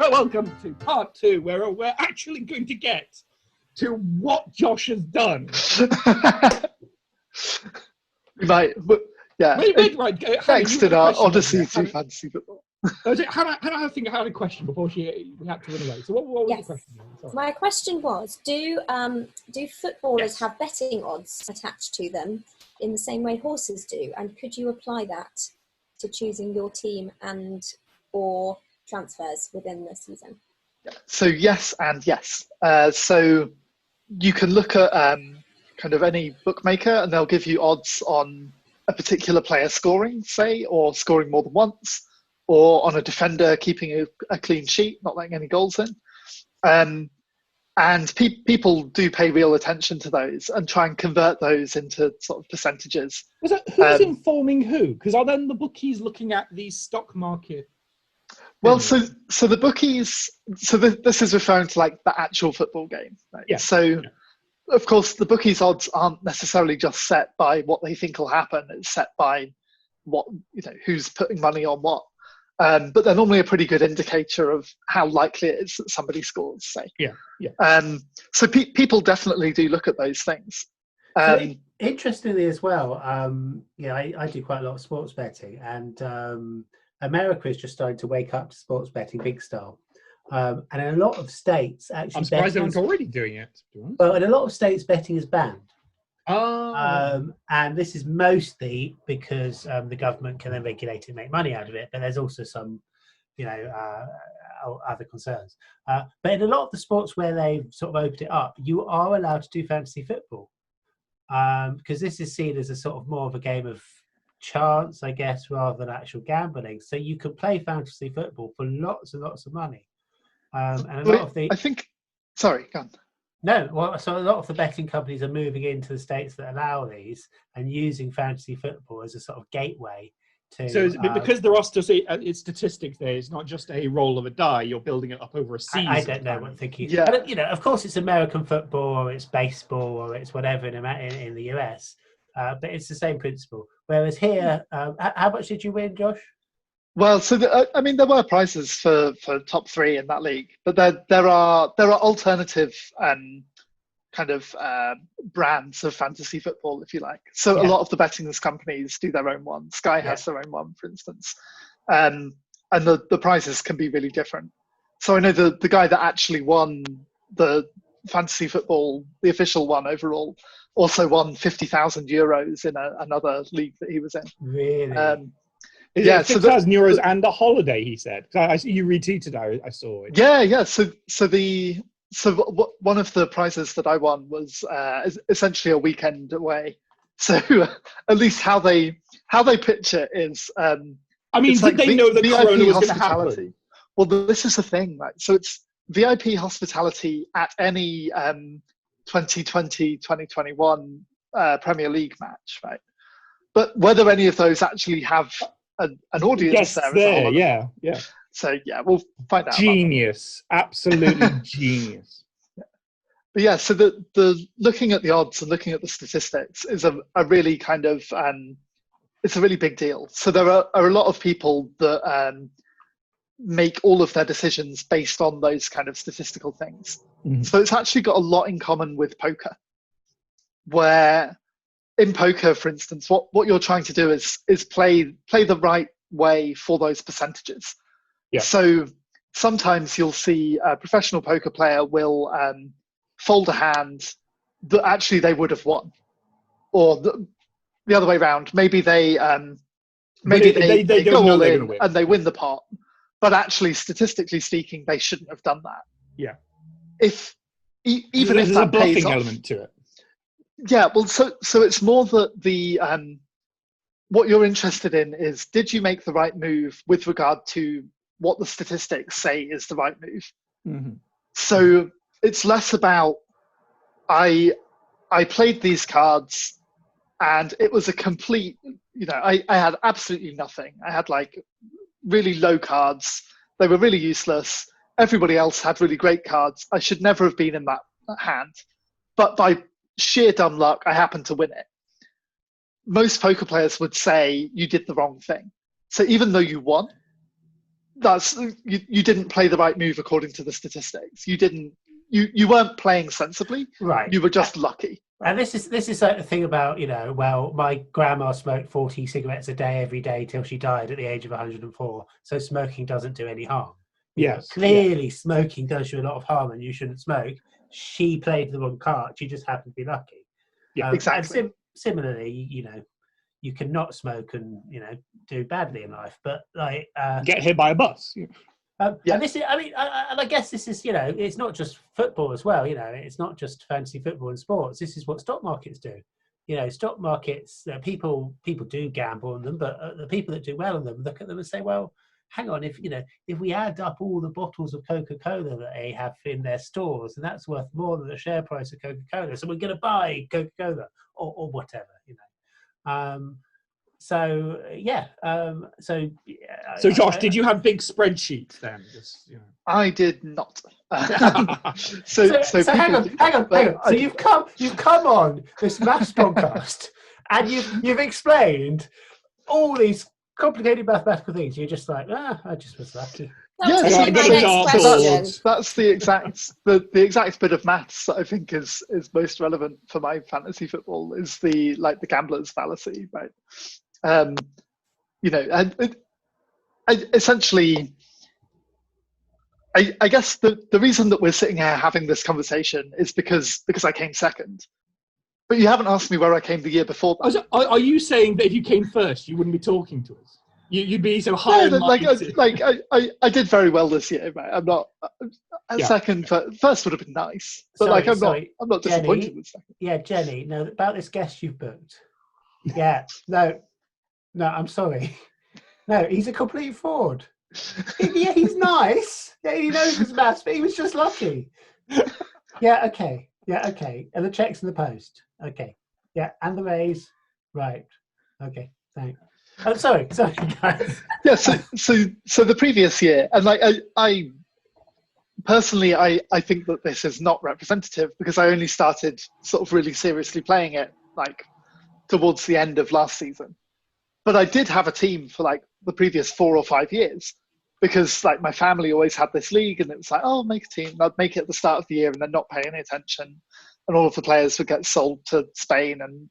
welcome to part 2, where we're actually going to get to what Josh has done. We might, yeah. Thanks to our Odyssey through fantasy football. Hannah had a question before we had to run away. So what was the question? Sorry. My question was, do footballers have betting odds attached to them in the same way horses do? And could you apply that to choosing your team and or transfers within the season? So yes and yes. So you can look at kind of any bookmaker and they'll give you odds on a particular player scoring, say, or scoring more than once, or on a defender keeping a clean sheet, not letting any goals in. And people do pay real attention to those and try and convert those into sort of percentages. Who's informing who? Because are then the bookies looking at the stock market? Well, so the bookies, this is referring to like the actual football game, right? Yeah. So, of course, the bookies' odds aren't necessarily just set by what they think will happen. It's set by what, who's putting money on what. But they're normally a pretty good indicator of how likely it is that somebody scores, say. Yeah. So people definitely do look at those things. Interestingly as well, I do quite a lot of sports betting, and America is just starting to wake up to sports betting big style. And in a lot of states, actually, I'm surprised they aren't already doing it. Well, in a lot of states, betting is banned. Oh. And this is mostly because the government can then regulate it and make money out of it. But there's also some, other concerns. But in a lot of the sports where they've sort of opened it up, you are allowed to do fantasy football, because this is seen as a sort of more of a game of chance, I guess, rather than actual gambling. So you can play fantasy football for lots and lots of money. And a lot of the... Sorry, go on. No, well, so a lot of the betting companies are moving into the states that allow these and using fantasy football as a sort of gateway to... So because there are statistics there, it's not just a roll of a die, you're building it up over a season. I don't know what thinking. Yeah. But, of course it's American football or it's baseball or it's whatever in the US, but it's the same principle. Whereas here, how much did you win, Josh? Well, so there were prizes for top 3 in that league, but there are alternative kind of brands of fantasy football, if you like. So a lot of the betting companies do their own one. Sky has their own one, for instance, and the prizes can be really different. So I know the guy that actually won the fantasy football, the official one overall, also won €50,000 in another league that he was in. Really? Yeah, so €6,000 and a holiday, he said. I see you retweeted. I saw it. Yeah. So one of the prizes that I won was essentially a weekend away. So at least how they pitch it is. Did they know that Corona was going to happen? Well, this is the thing, right? So it's VIP hospitality at any 2020-2021 Premier League match, right? But whether any of those actually have an audience there. Yeah. So we'll find out. Genius, absolutely genius. But yeah, so the looking at the odds and looking at the statistics is a really kind of it's a really big deal. So there are a lot of people that make all of their decisions based on those kind of statistical things. Mm-hmm. So it's actually got a lot in common with poker, where in poker, for instance, what you're trying to do is play the right way for those percentages. Yeah. So sometimes you'll see a professional poker player will fold a hand that actually they would have won, or the other way around. Maybe they go all in and they win the pot, but actually, statistically speaking, they shouldn't have done that. Yeah. Even if that pays off, element to it. Yeah, well, so it's more that the what you're interested in is, did you make the right move with regard to what the statistics say is the right move? Mm-hmm. So it's less about I played these cards and it was a complete, I had absolutely nothing. I had like really low cards. They were really useless. Everybody else had really great cards. I should never have been in that hand. But by sheer dumb luck, I happened to win it. Most poker players would say you did the wrong thing. So even though you won, that's you didn't play the right move according to the statistics. You weren't playing sensibly. Right. You were just lucky. And this is like the thing about, well, my grandma smoked 40 cigarettes a day every day till she died at the age of 104. So smoking doesn't do any harm. Yes. Clearly, smoking does you a lot of harm, and you shouldn't smoke. She played the wrong card. She just happened to be lucky. Yeah, exactly. And similarly, you can not smoke and do badly in life, but like get hit by a bus. And this is, I guess this is, it's not just football as well. It's not just fantasy football and sports. This is what stock markets do. Stock markets, people do gamble on them, but the people that do well on them look at them and say, well, hang on, if we add up all the bottles of Coca-Cola that they have in their stores, and that's worth more than the share price of Coca-Cola, so we're going to buy Coca-Cola or whatever. So Josh, did you have big spreadsheets then? I did not. So hang on. So you've come on this maths podcast, and you've explained all these complicated mathematical things. You're just like, I just was lucky. That's the exact bit of maths that I think is most relevant for my fantasy football is the gambler's fallacy, right? Essentially, I guess the reason that we're sitting here having this conversation is because I came second. But you haven't asked me where I came the year before that. Are you saying that if you came first, you wouldn't be talking to us? You'd be so high. I did very well this year, right? I'm not second. First would have been nice, but I'm not disappointed Jenny, with second. Yeah, Jenny. No, about this guest you've booked. Yeah, no, I'm sorry. No, he's a complete fraud. Yeah, he's nice. Yeah, he knows his maths, but he was just lucky. Yeah, okay. And the check's in the post. Okay. Yeah, and the raise. Right. Okay. Thanks. Oh, sorry, guys. Yeah. So the previous year, and I personally, I think that this is not representative because I only started sort of really seriously playing it towards the end of last season. But I did have a team for the previous 4 or 5 years because my family always had this league and it was make a team. I'd make it at the start of the year and then not pay any attention. And all of the players would get sold to Spain and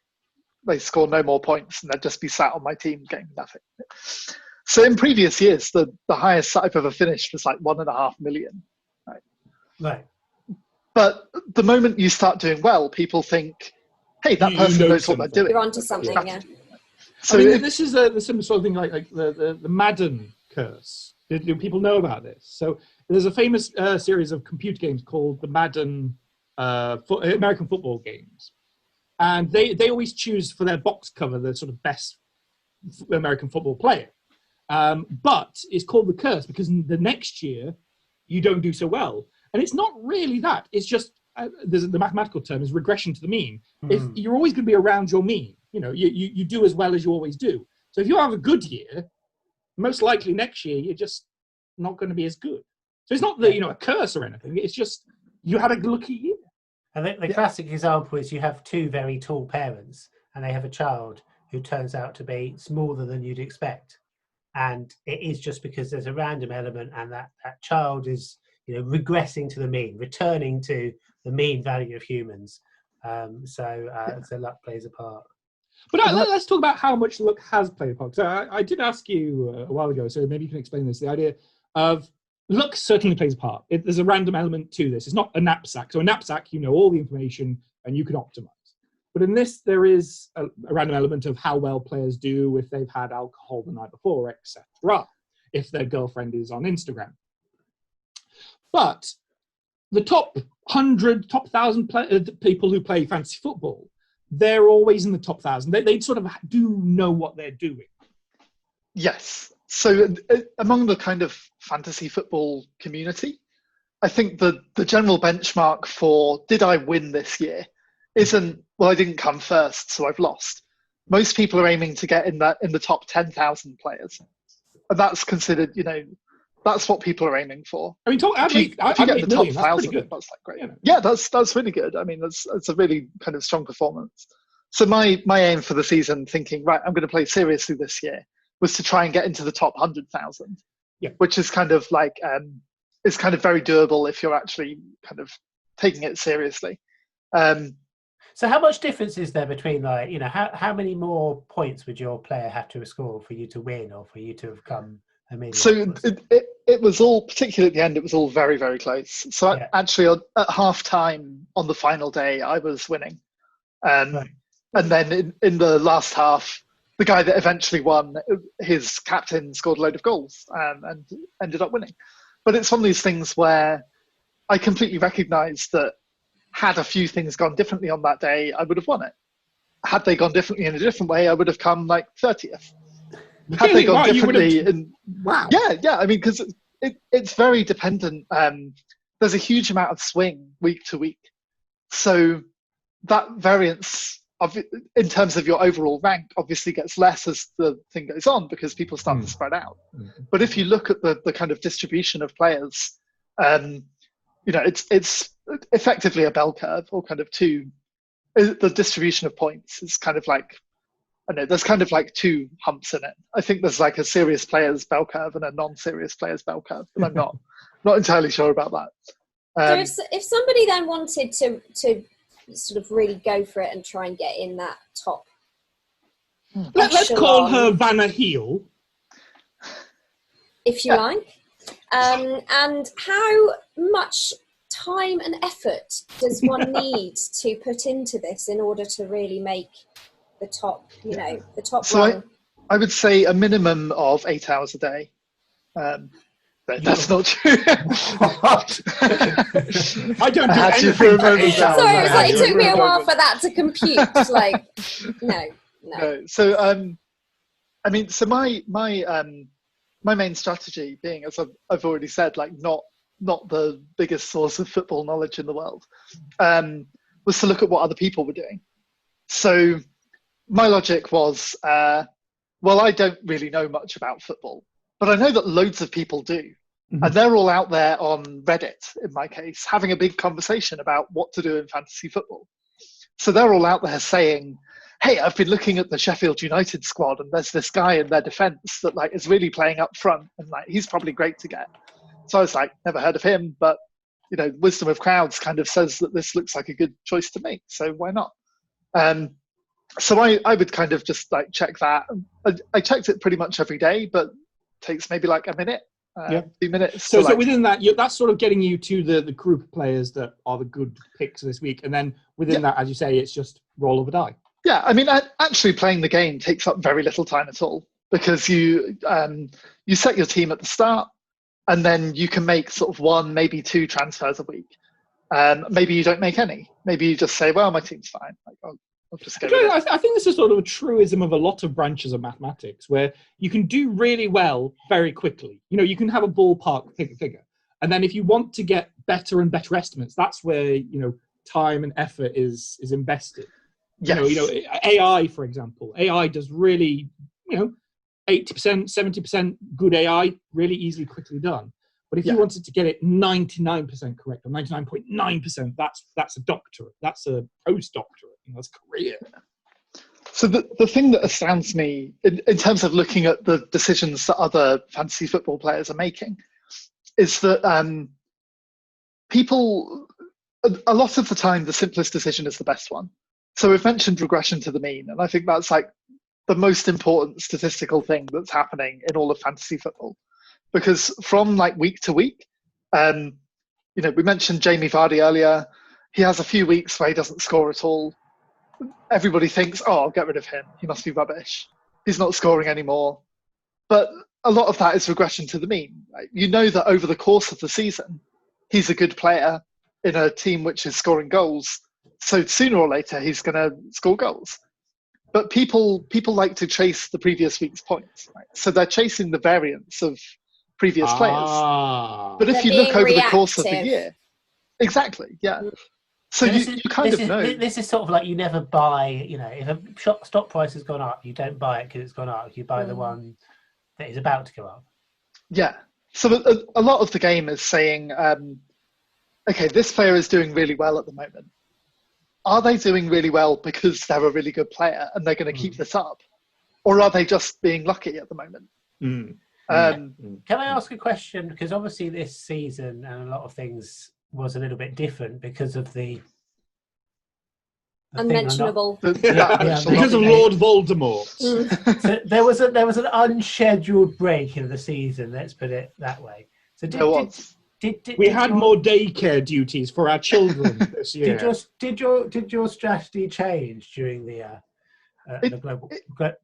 they score no more points and they'd just be sat on my team getting nothing. So in previous years, the highest I've ever finished was 1.5 million. Right. But the moment you start doing well, people think, hey, that person knows what they're doing. You're onto something, yeah. So this is the similar sort of thing like the Madden curse. Do people know about this? So there's a famous series of computer games called the Madden American football games. And they always choose for their box cover the sort of best American football player. But it's called the curse because the next year you don't do so well. And it's not really that. It's just, the mathematical term is regression to the mean. If you're always going to be around your mean, you do as well as you always do. So if you have a good year, most likely next year you're just not going to be as good. So it's not a curse or anything. It's just you had a lucky year. And the classic example is you have 2 very tall parents and they have a child who turns out to be smaller than you'd expect. And it is just because there's a random element and that child is, regressing to the mean, returning to the mean value of humans. So luck plays a part. But let's talk about how much luck has played a part. So I did ask you a while ago, so maybe you can explain this. The idea of luck certainly plays a part. There's a random element to this. It's not a knapsack. So a knapsack, all the information and you can optimize. But in this, there is a random element of how well players do if they've had alcohol the night before, etc. If their girlfriend is on Instagram. But the top 100, top 1,000 people who play fantasy football, they're always in the top 1,000. They sort of do know what they're doing. Yes. So among the kind of fantasy football community, I think the general benchmark for did I win this year isn't, well, I didn't come first, so I've lost. Most people are aiming to get in the top 10,000 players. And that's considered, that's what people are aiming for. I mean, if you get the top 1,000, that's great. Yeah, that's really good. I mean, that's a really kind of strong performance. So my aim for the season, thinking, right, I'm going to play seriously this year, was to try and get into the top 100,000. which is kind of like is kind of very doable if you're actually kind of taking it seriously. So how much difference is there between, like, how many more points would your player have to score for you to win or for you to have come immediately? So it was all, particularly at the end, it was all very, very close. So actually at half time on the final day, I was winning. Right. And then in the last half, the guy that eventually won, his captain scored a load of goals and ended up winning. But it's one of these things where I completely recognise that had a few things gone differently on that day, I would have won it. Had they gone differently in a different way, I would have come like 30th. Had they gone differently, wow. Yeah. I mean, because it's very dependent. There's a huge amount of swing week to week, so that variance in terms of your overall rank obviously gets less as the thing goes on because people start to spread out. But if you look at the kind of distribution of players, it's effectively a bell curve, or kind of the distribution of points is kind of like, I know there's kind of like two humps in it. I think there's like a serious players bell curve and a non-serious players bell curve, but I'm not entirely sure about that. So if somebody then wanted to sort of really go for it and try and get in that top let's call her Vanna Heel, if you like, and how much time and effort does one need to put into this in order to really make the top, the top so run? I would say a minimum of 8 hours a day. That's not true. I don't do anything for 8 hours. Sorry, it took me a while for that to compute. Like, no. So, I mean, so my main strategy, being, as I've already said, like not the biggest source of football knowledge in the world, was to look at what other people were doing. So my logic was, well, I don't really know much about football, but I know that loads of people do. And they're all out there on Reddit, in my case, having a big conversation about what to do in fantasy football. So they're all out there saying, hey, I've been looking at the Sheffield United squad and there's this guy in their defence that like is really playing up front and like he's probably great to get. So I was like, never heard of him, but wisdom of crowds kind of says that this looks like a good choice to make, so why not? So I would kind of just like check that. I checked it pretty much every day, but it takes maybe like a minute, 2 minutes. So within that, that's sort of getting you to the group of players that are the good picks this week, and then within that, as you say, it's just roll of a die. Yeah, I mean, actually playing the game takes up very little time at all because you set your team at the start, and then you can make sort of 1, maybe 2 transfers a week. Maybe you don't make any. Maybe you just say, well, my team's fine. Like, I'll just go with it. I think this is sort of a truism of a lot of branches of mathematics where you can do really well very quickly. You can have a ballpark figure. And then if you want to get better and better estimates, that's where, time and effort is invested. Yes. AI, for example. AI does really, 80%, 70% good AI, really easily, quickly done. But if you wanted to get it 99% correct or 99.9%, that's a doctorate. That's a postdoctorate. That's a career. So the thing that astounds me in terms of looking at the decisions that other fantasy football players are making is that people, a lot of the time, the simplest decision is the best one. So we've mentioned regression to the mean, and I think that's like the most important statistical thing that's happening in all of fantasy football. Because from like week to week, we mentioned Jamie Vardy earlier. He has a few weeks where he doesn't score at all. Everybody thinks, oh, I'll get rid of him. He must be rubbish. He's not scoring anymore. But a lot of that is regression to the mean. Right? You know that over the course of the season, he's a good player in a team which is scoring goals. So sooner or later, he's going to score goals. But people like to chase the previous week's points. Right? So they're chasing the variance of previous players. But if you look over the course of the year, exactly, yeah. So you kind of know. This is sort of like you never buy, if a stock price has gone up, you don't buy it because it's gone up. You buy the one that is about to go up. Yeah. So a lot of the game is saying, okay, this player is doing really well at the moment. Are they doing really well because they're a really good player and they're going to keep this up? Or are they just being lucky at the moment? Can I ask a question? Because obviously this season and a lot of things was a little bit different because of the Unmentionable. Because of Lord Voldemort. So there was an unscheduled break in the season. Let's put it that way. So we had more daycare duties for our children this year. Did your strategy change during the global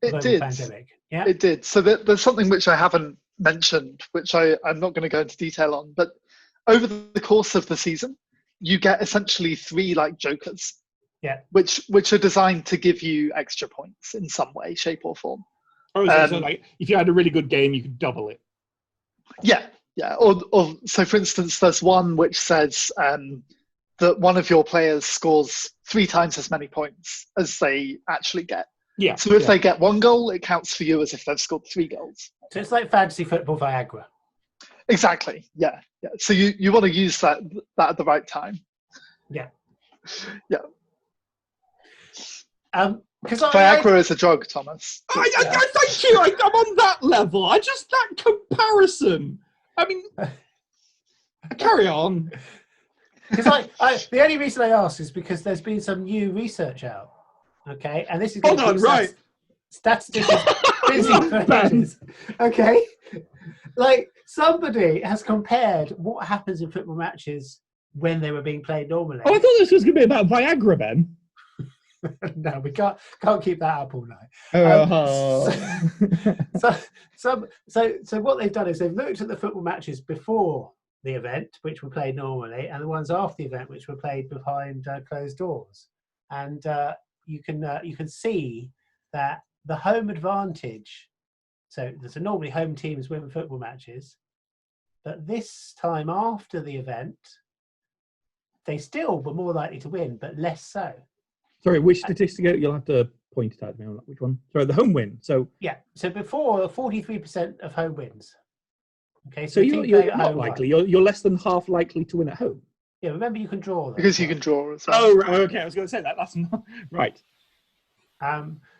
pandemic? Yeah, it did. So there's something which I haven't mentioned, which I'm not going to go into detail on. But over the course of the season, you get essentially 3 like jokers. Yeah. Which are designed to give you extra points in some way, shape, or form. So like if you had a really good game, you could double it. Yeah. Or so, for instance, there's one which says that one of your players scores 3 times as many points as they actually get. Yeah. So if they get 1 goal, it counts for you as if they've scored 3 goals. So it's like fantasy football Viagra. Exactly. Yeah. So you want to use that at the right time. Yeah. Yeah. Because Viagra is a drug, Thomas. I thank you. I'm on that level. That comparison. I mean, carry on. Because the only reason I ask is because there's been some new research out. Okay, and this is statisticians busy for ages. Okay, like somebody has compared what happens in football matches when they were being played normally. Oh, I thought this was going to be about Viagra, Ben. No, we can't keep that up all night. So what they've done is they've looked at the football matches before the event, which were played normally, and the ones after the event, which were played behind closed doors. And you can see that the home advantage. So normally home teams win football matches, but this time after the event, they still were more likely to win, but less so. Sorry, which statistic? You'll have to point it out to me on that. Which one? Sorry, the home win. So yeah. So before 43% of home wins. Okay, so you're not likely. You're less than half likely to win at home. Yeah, remember you can draw. Because you can draw as well. Oh, right, okay. I was going to say that. That's not right.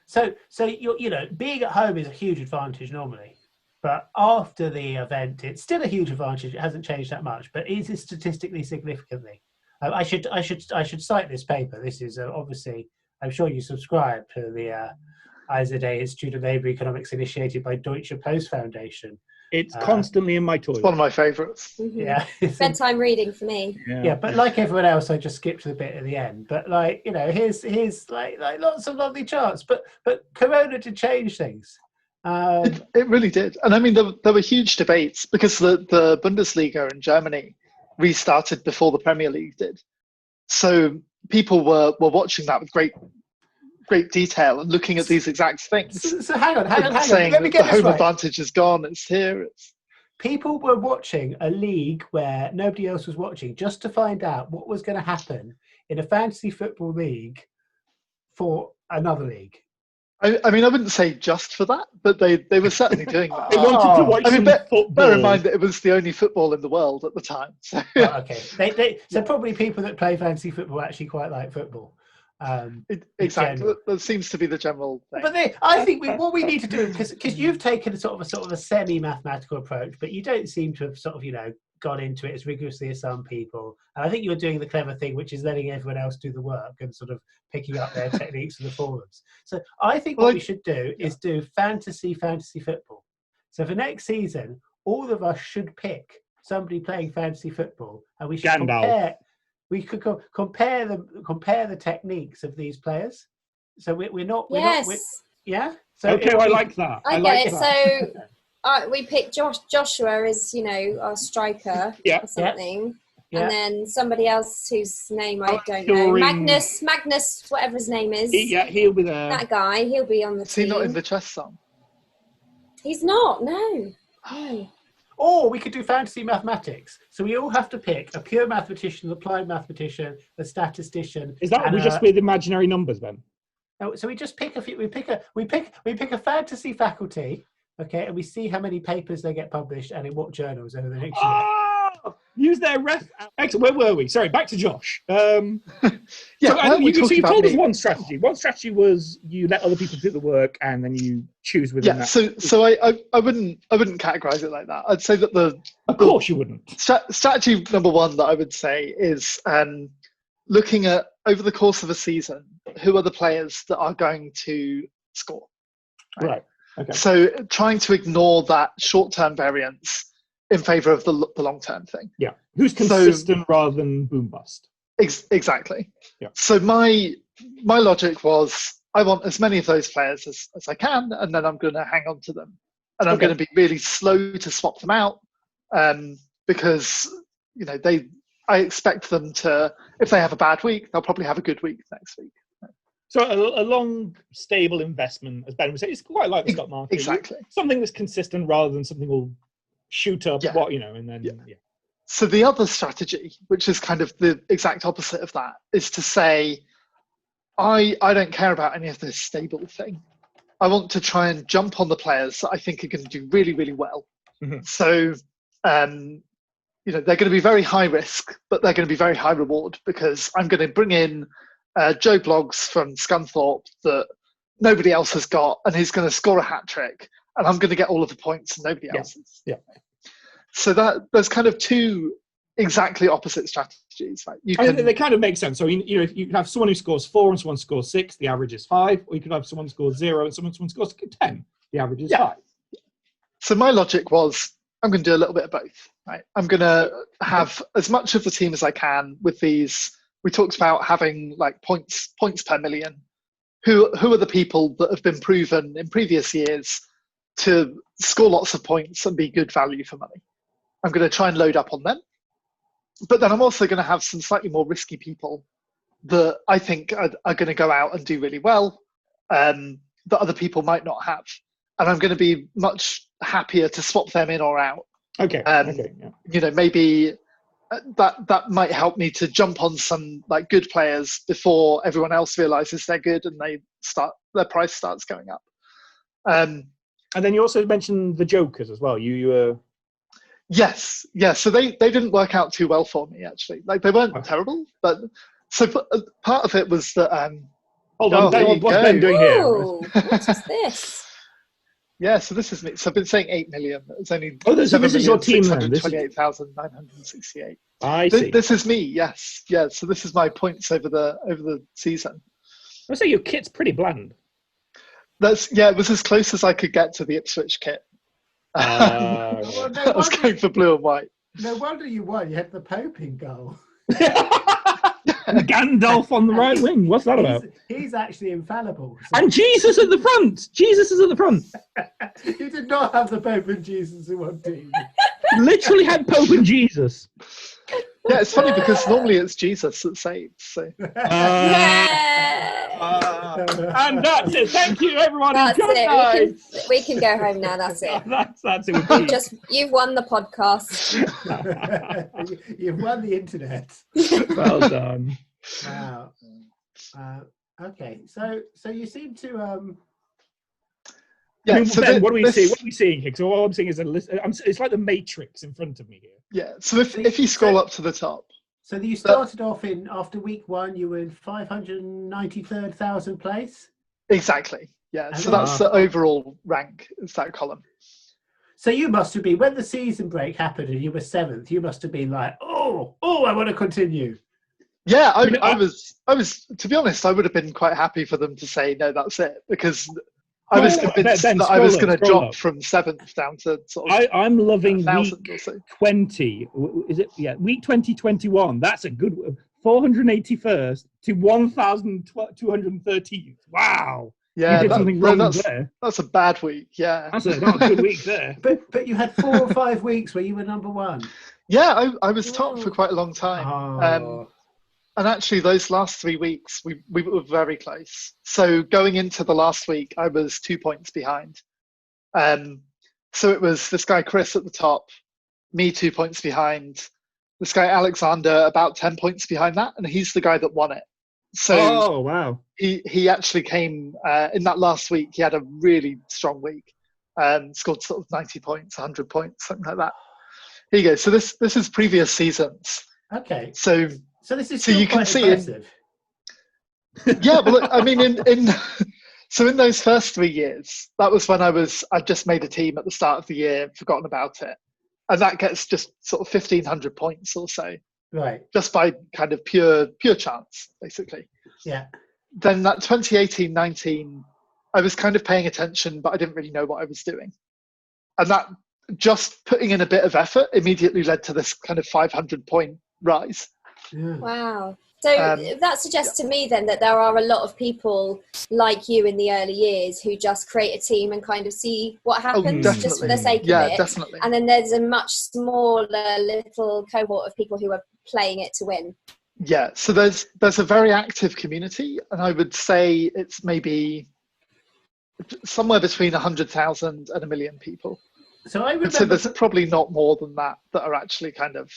So you're being at home is a huge advantage normally, but after the event, it's still a huge advantage. It hasn't changed that much, but it is statistically significantly. I should cite this paper. This is obviously, I'm sure you subscribe to the IZA Institute of Labour Economics initiated by Deutsche Post Foundation. It's constantly in my toilet. It's one of my favourites. Mm-hmm. Yeah, bedtime reading for me. Yeah, but like everyone else, I just skipped to the bit at the end. But here's like lots of lovely charts. But Corona did change things. It really did, and I mean there were huge debates because the Bundesliga in Germany restarted before the Premier League did, so people were watching that with great detail and looking at these exact things. So hang on. Saying Let me get the this home right. advantage is gone. It's here. People were watching a league where nobody else was watching just to find out what was going to happen in a fantasy football league for another league. I mean, I wouldn't say just for that, but they were certainly doing that. They wanted to watch football. Bear in mind that it was the only football in the world at the time. So. Oh, okay. So probably people that play fantasy football actually quite like football. Exactly. That seems to be the general thing. But I think what we need to do, because you've taken a sort of a semi-mathematical approach, but you don't seem to have sort of gone into it as rigorously as some people. And I think you're doing the clever thing, which is letting everyone else do the work and sort of picking up their techniques from the forums. So I think what we should do is do fantasy football. So for next season, all of us should pick somebody playing fantasy football, and we should compare. We could compare the techniques of these players. So we're not. Yeah. So okay, I like that. I get it. So we picked Joshua as our striker or something, and then somebody else whose name I don't know. Magnus, whatever his name is. Yeah, he'll be there. That guy, he'll be on the team. Is he not in the chess song? He's not. No. Or we could do fantasy mathematics. So we all have to pick a pure mathematician, an applied mathematician, a statistician. Is that we just with imaginary numbers then? No, so we just pick a few. We pick a fantasy faculty, okay, and we see how many papers they get published and in what journals over the next year. Use their ref. Excellent. Where were we? Sorry, back to Josh. Yeah, So, why are we you talking about told us me? one strategy. One strategy was you let other people do the work, and then you choose within Yeah, that. so I wouldn't categorize it like that. I'd say that Of course, you wouldn't. strategy number one that I would say is looking at over the course of a season, who are the players that are going to score. Right. Okay. So trying to ignore that short-term variance in favor of the long-term thing. Yeah. Who's consistent rather than boom bust? Exactly. Yeah. So my logic was I want as many of those players as I can, and then I'm going to hang on to them. And I'm going to be really slow to swap them out because, I expect them to, if they have a bad week, they'll probably have a good week next week. So a long, stable investment, as Ben would say, it's quite like the stock market. Exactly. Something that's consistent rather than something will shoot up, and then. Yeah. So the other strategy, which is kind of the exact opposite of that, is to say, I don't care about any of this stable thing. I want to try and jump on the players that I think are going to do really, really well. Mm-hmm. So, they're going to be very high risk, but they're going to be very high reward because I'm going to bring in Joe Bloggs from Scunthorpe that nobody else has got, and he's going to score a hat trick, and I'm going to get all of the points and nobody else's. Yeah. So that there's kind of two exactly opposite strategies. Right? They kind of make sense. So if you can have someone who scores 4 and someone scores 6, the average is 5, or you can have someone score 0 and someone scores 10, the average is 5. So my logic was I'm going to do a little bit of both. Right? I'm going to have as much of the team as I can with these. We talked about having like points per million. Who are the people that have been proven in previous years to score lots of points and be good value for money? I'm going to try and load up on them. But then I'm also going to have some slightly more risky people that I think are going to go out and do really well that other people might not have. And I'm going to be much happier to swap them in or out. Okay. Maybe that might help me to jump on some like good players before everyone else realizes they're good and their price starts going up. And then you also mentioned the jokers as well. You Yes. So they didn't work out too well for me actually. Like they weren't terrible, but so part of it was that. Hold on, Ben, what's Ben doing here? What is this? Yeah, so this is me. So I've been saying 8 million. It's only this is your team then. 628,968. I see. This is me. Yes. Yeah. So this is my points over the season. I say your kit's pretty bland. It was as close as I could get to the Ipswich kit. I was going for blue and white. No wonder you won. You had the Pope in goal. Gandalf on the right wing. What's that about? He's actually infallible. So. And Jesus at the front. Jesus is at the front. You did not have the Pope and Jesus in one team. Literally had Pope and Jesus. Yeah, it's funny because normally it's Jesus that saves. So. And that's it. Thank you, everyone. That's Good it. night. We can go home now. That's it. That's it. You've won the podcast. You've won the internet. Well done. Wow. Okay, so you seem to Ben, so what do we see? What are we seeing here? So all I'm seeing is a list. It's like the Matrix in front of me here. Yeah. So if you scroll up to the top. So you started off after week 1, you were in 593rd place. Exactly. Yeah. So that's the overall rank. Is that column? So you must have been when the season break happened and you were 7th. You must have been like, I want to continue. Yeah, I was. To be honest, I would have been quite happy for them to say no, that's it, because I was convinced that I was going to drop from 7th down to sort of. I'm loving week or so. 20. Is it? Yeah, week 2021. That's a good 481st to 1,213. Wow. Yeah, you did something wrong there. That's a bad week. Yeah, that's not a good week there. But you had 4 or 5 weeks where you were number 1. Yeah, I was top for quite a long time. And actually, those last 3 weeks, we were very close. So going into the last week, I was 2 points behind. So it was this guy Chris at the top, me 2 points behind, this guy Alexander about 10 points behind that, and he's the guy that won it. So wow. He actually came in that last week. He had a really strong week, scored sort of 90 points, 100 points, something like that. Here you go. So this is previous seasons. Okay. So this is so still you can quite see impressive. yeah, well, I mean, in so in those first 3 years, that was when I'd just made a team at the start of the year, forgotten about it, and that gets just sort of 1,500 points or so, Right. just by kind of pure chance, basically. Yeah. Then that 2018-19, I was kind of paying attention, but I didn't really know what I was doing, and that just putting in a bit of effort immediately led to this kind of 500-point rise. Yeah. Wow. So that suggests to me then that there are a lot of people like you in the early years who just create a team and kind of see what happens just for the sake of it. Definitely. And then there's a much smaller little cohort of people who are playing it to win. Yeah, so there's a very active community, and I would say it's maybe somewhere between 100,000 and 1 million people. So I remember. So there's probably not more than that are actually kind of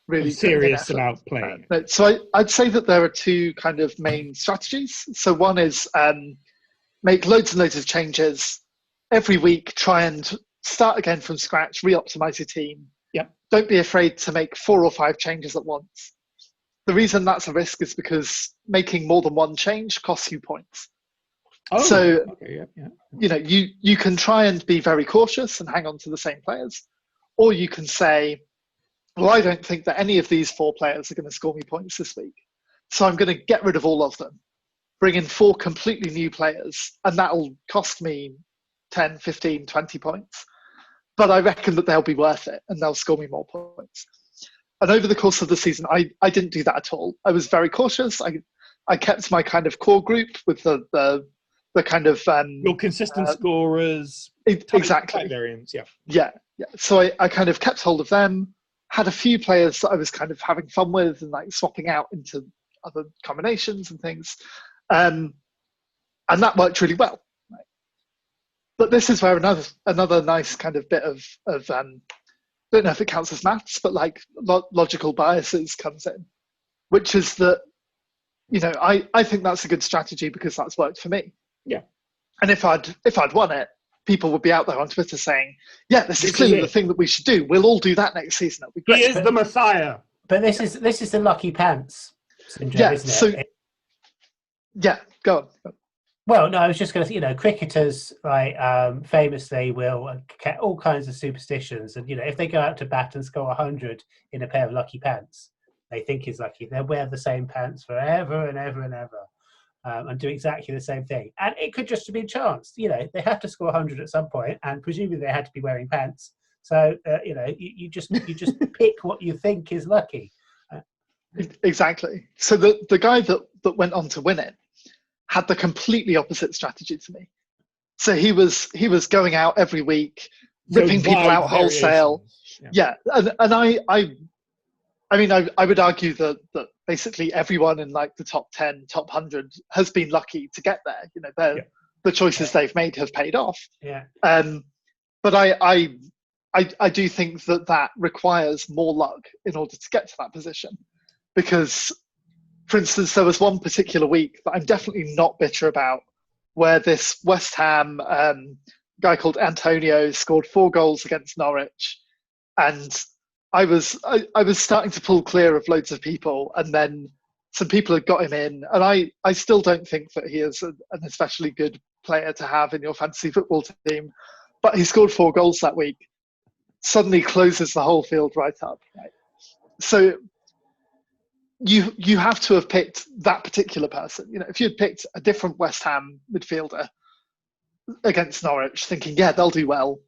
really serious about playing. So I'd say that there are two kind of main strategies. So one is make loads and loads of changes every week, try and start again from scratch, re-optimize your team. Yep. Don't be afraid to make 4 or 5 changes at once. The reason that's a risk is because making more than one change costs you points. So you know, you can try and be very cautious and hang on to the same players, or you can say, well, I don't think that any of these 4 players are going to score me points this week, so I'm going to get rid of all of them, bring in 4 completely new players, and that'll cost me 10, 15, 20 points. But I reckon that they'll be worth it and they'll score me more points. And over the course of the season, I didn't do that at all. I was very cautious. I kept my kind of core group with the kind of your consistent scorers, exactly variants. Yeah. So I kind of kept hold of them. Had a few players that I was kind of having fun with and like swapping out into other combinations and things, and that worked really well. Right? But this is where another nice kind of bit of don't know if it counts as maths, but like logical biases comes in, which is that, you know, I think that's a good strategy because that's worked for me. Yeah. And if I'd won it, people would be out there on Twitter saying, yeah, this is clearly the thing that we should do. We'll all do that next season. It'll be great. He is the Messiah. But this is the lucky pants syndrome, isn't it? Yeah, go on. Well, no, I was just going to say, you know, cricketers, right, famously will get all kinds of superstitions. And, you know, if they go out to bat and score 100 in a pair of lucky pants, they think is lucky. They'll wear the same pants forever and ever and ever. And do exactly the same thing. And it could just be a chance. You know, they have to score 100 at some point, and presumably they had to be wearing pants. So, you know, you just pick what you think is lucky. Exactly. So the guy that went on to win it had the completely opposite strategy to me. So he was going out every week, ripping people out wholesale. Yeah. And I mean, I would argue that basically everyone in like the top 10, top 100 has been lucky to get there. You know, the choices they've made have paid off. Yeah. But I do think that requires more luck in order to get to that position. Because, for instance, there was one particular week that I'm definitely not bitter about, where this West Ham guy called Antonio scored 4 goals against Norwich, and I was starting to pull clear of loads of people, and then some people had got him in, and I still don't think that he is an especially good player to have in your fantasy football team, but he scored 4 goals that week, suddenly closes the whole field right up. Right? So you have to have picked that particular person. You know, if you had picked a different West Ham midfielder against Norwich, thinking, yeah, they'll do well,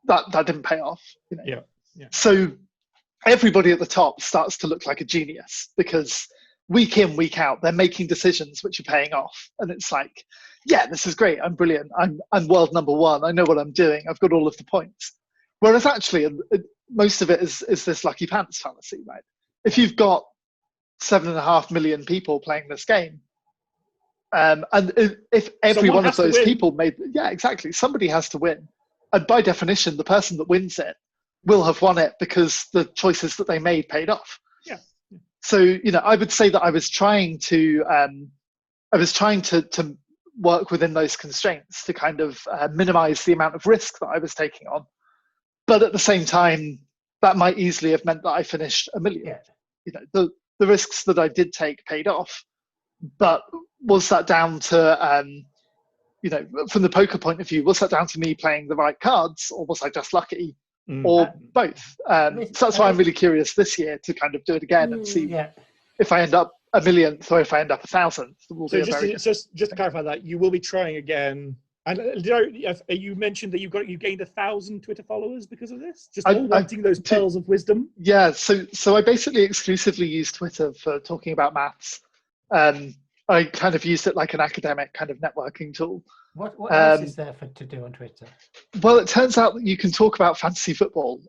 that didn't pay off. You know? Yeah. So everybody at the top starts to look like a genius because week in, week out, they're making decisions which are paying off. And it's like, yeah, this is great. I'm brilliant. I'm world number 1. I know what I'm doing. I've got all of the points. Whereas actually, most of it is this lucky pants fallacy, right? If you've got 7.5 million people playing this game, and if every one of those people made, yeah, exactly, somebody has to win. And by definition, the person that wins it will have won it because the choices that they made paid off. Yeah. So, you know, I would say that I was trying to work within those constraints to kind of minimize the amount of risk that I was taking on. But at the same time, that might easily have meant that I finished a million. Yeah. You know, the risks that I did take paid off. But was that down to, you know, from the poker point of view, was that down to me playing the right cards, or was I just lucky, or both? So that's why I'm really curious this year to kind of do it again and see if I end up a millionth or if I end up 1,000th. So just to clarify that, you will be trying again. And you mentioned that you gained 1,000 Twitter followers because of this, just all wanting those pearls of wisdom. Yeah, so I basically exclusively use Twitter for talking about maths. I kind of used it like an academic kind of networking tool. What else is there to do on Twitter? Well, it turns out that you can talk about fantasy football.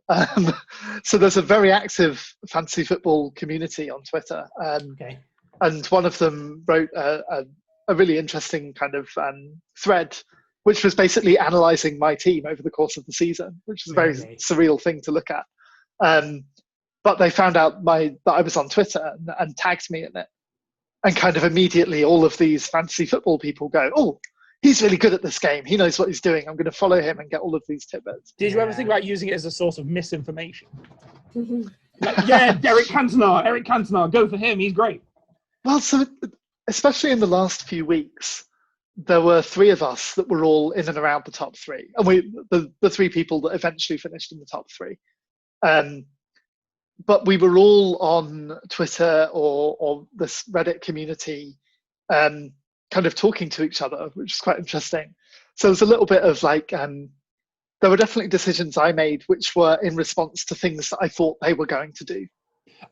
So there's a very active fantasy football community on Twitter. Okay. And one of them wrote a really interesting kind of thread, which was basically analysing my team over the course of the season, which is a very surreal thing to look at. But they found out that I was on Twitter and tagged me in it. And kind of immediately all of these fantasy football people go, oh, he's really good at this game. He knows what he's doing. I'm going to follow him and get all of these tidbits. Did you ever think about using it as a source of misinformation? Yeah, Eric Cantona, go for him. He's great. Well, so especially in the last few weeks, there were 3 of us that were all in and around the top 3. And the 3 people that eventually finished in the top 3. But we were all on Twitter or this Reddit community kind of talking to each other, which is quite interesting. So there's a little bit of like, there were definitely decisions I made which were in response to things that I thought they were going to do.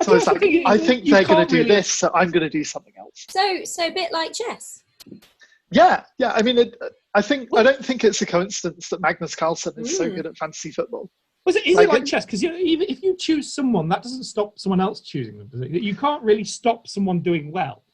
So it's like, I think they're going to do this, so I'm going to do something else. So a bit like chess. Yeah. I mean, I don't think it's a coincidence that Magnus Carlsen is so good at fantasy football. Is it like chess? Because even if you choose someone, that doesn't stop someone else choosing them, does it? You can't really stop someone doing well.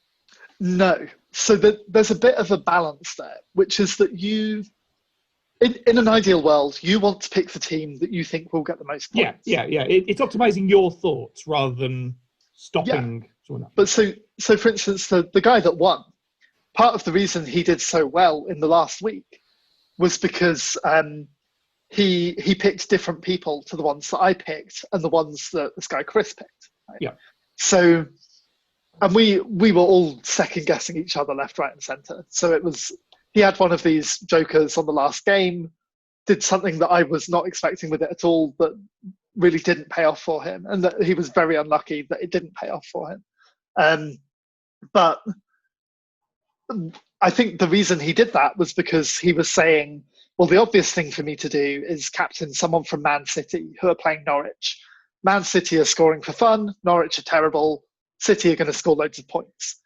No. So there's a bit of a balance there, which is that in an ideal world, you want to pick the team that you think will get the most points. Yeah. It's optimizing your thoughts rather than stopping someone else. But so for instance, the guy that won, part of the reason he did so well in the last week was because he picked different people to the ones that I picked and the ones that this guy Chris picked. Right? Yeah. So, and we were all second guessing each other left, right, and centre. So he had one of these jokers on the last game, did something that I was not expecting with it at all, that really didn't pay off for him, and that he was very unlucky that it didn't pay off for him. But I think the reason he did that was because he was saying, well, the obvious thing for me to do is captain someone from Man City who are playing Norwich. Man City are scoring for fun. Norwich are terrible. City are going to score loads of points.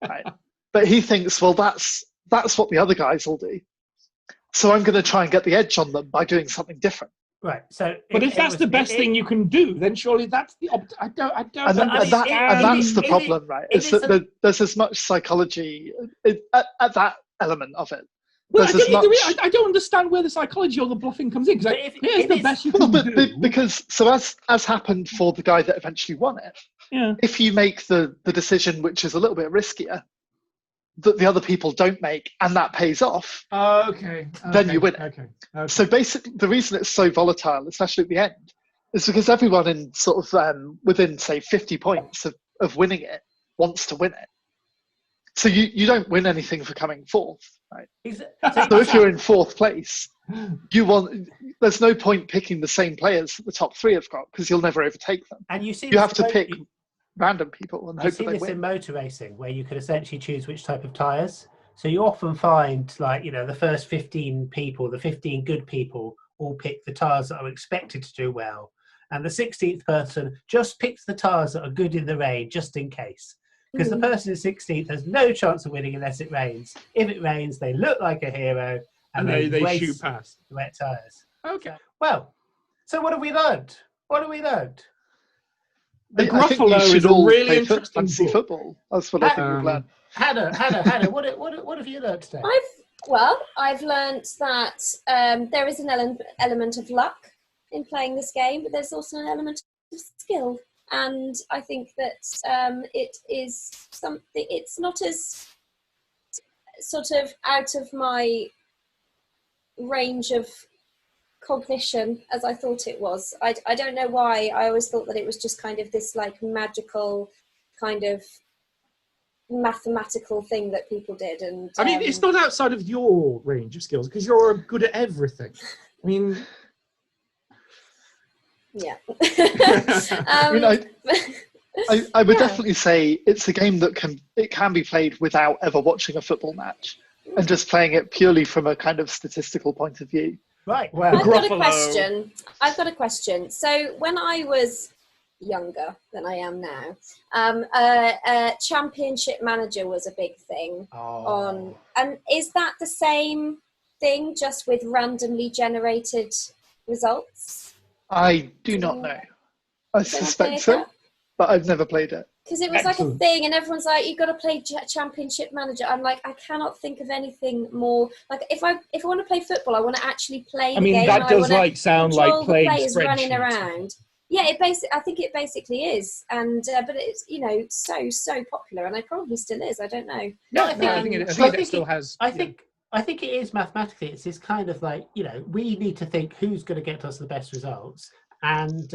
Right? But he thinks, well, that's what the other guys will do. So I'm going to try and get the edge on them by doing something different. Right. So, but if that's the best thing you can do, then surely that's the. I don't. And that's the problem, right? Is that there's as much psychology at that element of it. Well, I don't understand where the psychology or the bluffing comes in, because here's the best you can do. Because so as happened for the guy that eventually won it, if you make the decision which is a little bit riskier, that the other people don't make, and that pays off, then you win it. Okay. So basically, the reason it's so volatile, especially at the end, is because everyone in sort of within, say, 50 points of winning it wants to win it. So you don't win anything for coming fourth, right? So if you're in fourth place, there's no point picking the same players that the top 3 have got, because you'll never overtake them. And you have to pick random people and hope that they win. You see this in motor racing, where you could essentially choose which type of tyres. So you often find, like, the first 15 people, the 15 good people, all pick the tyres that are expected to do well. And the 16th person just picks the tyres that are good in the rain, just in case. Because the person in 16th has no chance of winning unless it rains. If it rains, they look like a hero, and they shoot past the wet tyres. Okay. Well, so what have we learned? The Gruffalo is a really interesting fantasy football. That's what I think we've learned. Hannah, what have you learned today? I've learned that there is an element of luck in playing this game, but there's also an element of skill. And I think that it's not as sort of out of my range of cognition as I thought it was. I don't know why. I always thought that it was just kind of this like magical kind of mathematical thing that people did. And I mean, it's not outside of your range of skills because you're good at everything. I mean, yeah. I mean, I would definitely say it's a game that can be played without ever watching a football match and just playing it purely from a kind of statistical point of view. Right. Well, I've got a question. So when I was younger than I am now, Championship Manager was a big thing and is that the same thing just with randomly generated results? I do not know. I suspect so, but I've never played it. Because it was like a thing, and everyone's like, "You've got to play Championship Manager." I'm like, I cannot think of anything more. Like, if I want to play football, I want to actually play the game. I mean, that does like sound like playing players running spreadsheets. around. Yeah, I think it basically is, and but it's so popular, and it probably still is. I don't know. No, I think it still has. I think it is mathematically. It's this kind of like, we need to think who's going to get us the best results, and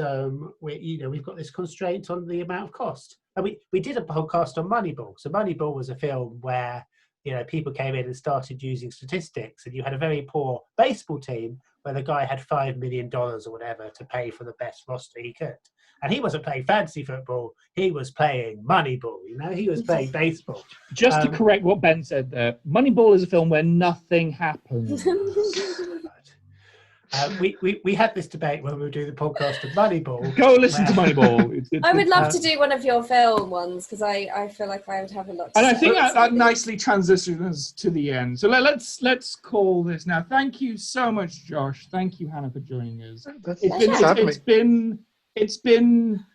we've got this constraint on the amount of cost. And we did a podcast on Moneyball. So Moneyball was a film where people came in and started using statistics, and you had a very poor baseball team where the guy had $5 million or whatever to pay for the best roster he could. And he wasn't playing fantasy football, he was playing Moneyball, he was playing baseball. Just to correct what Ben said there, Moneyball is a film where nothing happens. We had this debate when we were doing the podcast of Moneyball. Go listen to Moneyball. I would love to do one of your film ones because I feel like I would have a lot to say. And I think that nicely transitions to the end. So let's call this now. Thank you so much, Josh. Thank you, Hannah, for joining us. It's been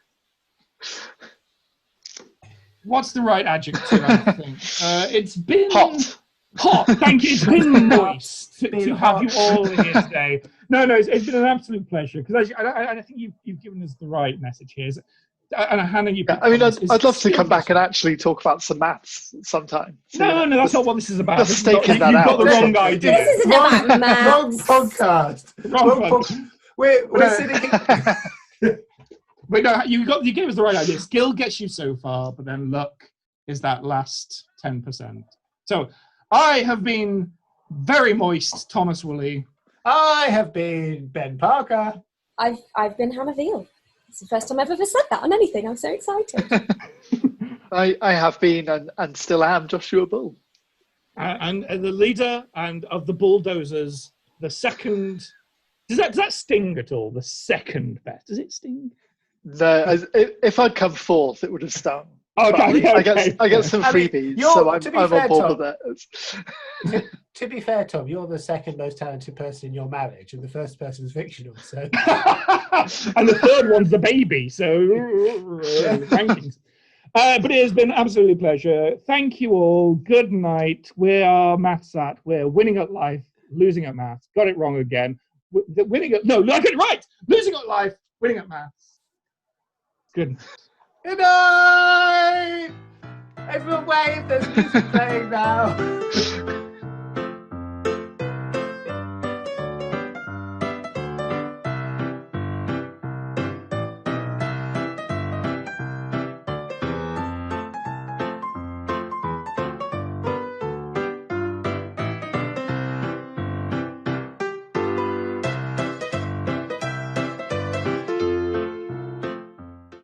what's the right adjective, I think? It's been hot. Thank you. It's been moist to have you all here today. No, it's been an absolute pleasure because I think you've given us the right message here. And Hannah, I'd love to come back and actually talk about some maths sometime. So, no, that's not what this is about. Just staking that You've out. got the wrong idea. This isn't about maths. Wrong podcast. We're sitting. But no, you gave us the right idea. Skill gets you so far, but then luck is that last 10%. So I have been very moist, Thomas Woolley. I have been Ben Parker. I've been Hannah Veal. It's the first time I've ever said that on anything. I'm so excited. I have been and still am Joshua Bull. And the leader and of the Bulldozers, the second. Does that sting at all? The second best. Does it sting? No, if I'd come fourth, it would have stung. Oh, okay. I get some freebies, so I'm on board with it. To be fair, Tom, you're the second most talented person in your marriage, and the first person's fictional. So, and the third one's the baby. So, rankings. But it has been absolutely a pleasure. Thank you all. Good night. We are MathSat. We're winning at life, losing at maths. Got it wrong again. I got it right. Losing at life, winning at maths. Good night. Good night. Everyone wave. There's music playing now.